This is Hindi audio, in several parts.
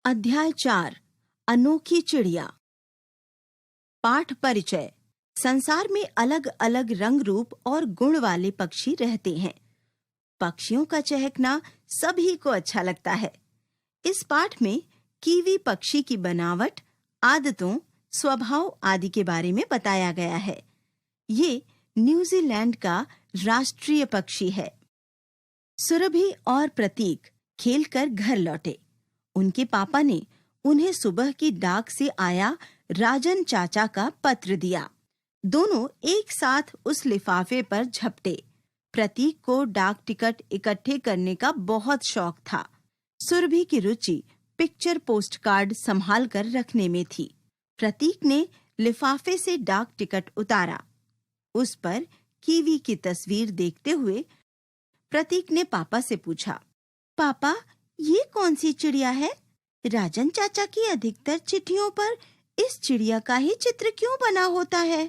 अध्याय 4 अनोखी चिड़िया। पाठ परिचय। संसार में अलग अलग रंग रूप और गुण वाले पक्षी रहते हैं। पक्षियों का चहकना सभी को अच्छा लगता है। इस पाठ में कीवी पक्षी की बनावट, आदतों, स्वभाव आदि के बारे में बताया गया है। ये न्यूजीलैंड का राष्ट्रीय पक्षी है। सुरभि और प्रतीक खेलकर घर लौटे। उनके पापा ने उन्हें सुबह की डाक से आया राजन चाचा का पत्र दिया। दोनों एक साथ उस लिफाफे पर झपटे। प्रतीक को डाक टिकट इकट्ठे करने का बहुत शौक था। सुरभि की रुचि पिक्चर पोस्ट कार्ड संभाल कर रखने में थी। प्रतीक ने लिफाफे से डाक टिकट उतारा। उस पर कीवी की तस्वीर देखते हुए प्रतीक ने पापा से पूछा, पापा, ये कौन सी चिड़िया है? राजन चाचा की अधिकतर चिट्ठियों पर इस चिड़िया का ही चित्र क्यों बना होता है?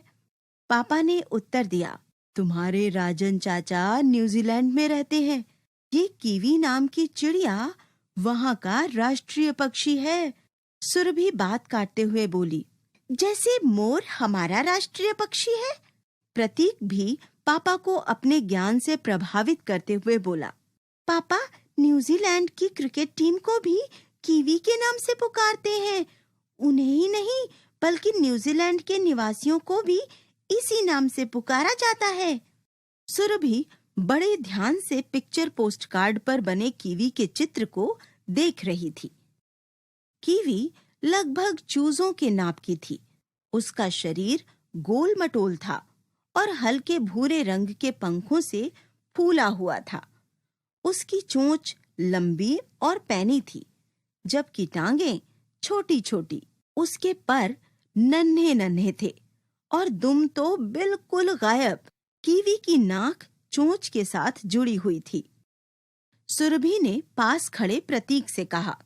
पापा ने उत्तर दिया, तुम्हारे राजन चाचा न्यूजीलैंड में रहते हैं। ये कीवी नाम की चिड़िया वहाँ का राष्ट्रीय पक्षी है। सुरभि बात काटते हुए बोली, जैसे मोर हमारा राष्ट्रीय पक्षी है। प्रतीक भी पापा को अपने ज्ञान से प्रभावित करते हुए बोला, पापा, न्यूजीलैंड की क्रिकेट टीम को भी कीवी के नाम से पुकारते हैं। उन्हें ही नहीं बल्कि न्यूजीलैंड के निवासियों को भी इसी नाम से पुकारा जाता है। सुरभि बड़े ध्यान से पिक्चर पोस्ट कार्ड पर बने कीवी के चित्र को देख रही थी। कीवी लगभग चूजों के नाप की थी। उसका शरीर गोल मटोल था और हल्के भूरे रंग के पंखों से फूला हुआ था। उसकी चोंच लंबी और पैनी थी, जबकि टांगें छोटी छोटी। उसके पर नन्हे नन्हे थे और दुम तो बिल्कुल गायब। कीवी की नाक चोंच के साथ जुड़ी हुई थी। सुरभि ने पास खड़े प्रतीक से कहा,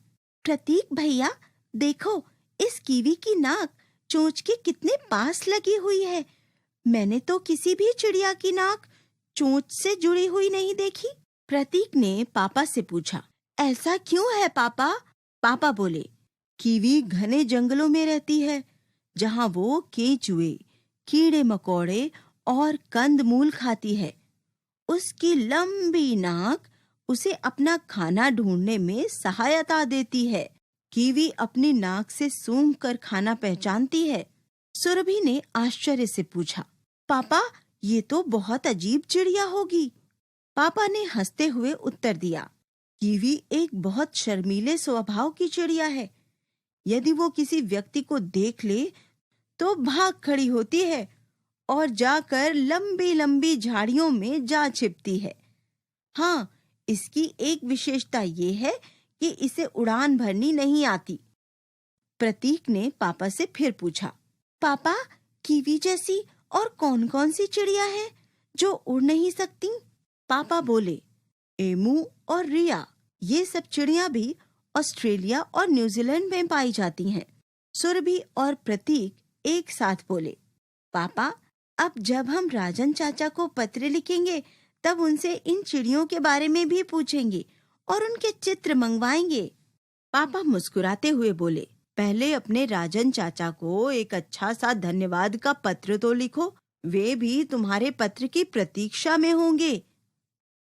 प्रतीक भैया, देखो, इस कीवी की नाक चोंच के कितने पास लगी हुई है। मैंने तो किसी भी चिड़िया की नाक चोंच से जुड़ी हुई नहीं देखी। प्रतीक ने पापा से पूछा, ऐसा क्यों है पापा? पापा बोले, कीवी घने जंगलों में रहती है, जहाँ वो केंचुए, कीड़े मकोड़े और कंदमूल खाती है। उसकी लंबी नाक उसे अपना खाना ढूंढने में सहायता देती है। कीवी अपनी नाक से सूंघ कर खाना पहचानती है। सुरभि ने आश्चर्य से पूछा, पापा, ये तो बहुत अजीब चिड़िया होगी। पापा ने हंसते हुए उत्तर दिया, कीवी एक बहुत शर्मीले स्वभाव की चिड़िया है। यदि वो किसी व्यक्ति को देख ले तो भाग खड़ी होती है और जाकर लंबी लंबी झाड़ियों में जा छिपती है। हाँ, इसकी एक विशेषता ये है कि इसे उड़ान भरनी नहीं आती। प्रतीक ने पापा से फिर पूछा, पापा, कीवी जैसी और कौन कौन सी चिड़िया है जो उड़ नहीं सकती? पापा बोले, एमू और रिया। ये सब चिड़िया भी ऑस्ट्रेलिया और न्यूजीलैंड में पाई जाती हैं। सुरभि और प्रतीक एक साथ बोले, पापा, अब जब हम राजन चाचा को पत्र लिखेंगे तब उनसे इन चिड़ियों के बारे में भी पूछेंगे और उनके चित्र मंगवाएंगे। पापा मुस्कुराते हुए बोले, पहले अपने राजन चाचा को एक अच्छा सा धन्यवाद का पत्र तो लिखो। वे भी तुम्हारे पत्र की प्रतीक्षा में होंगे।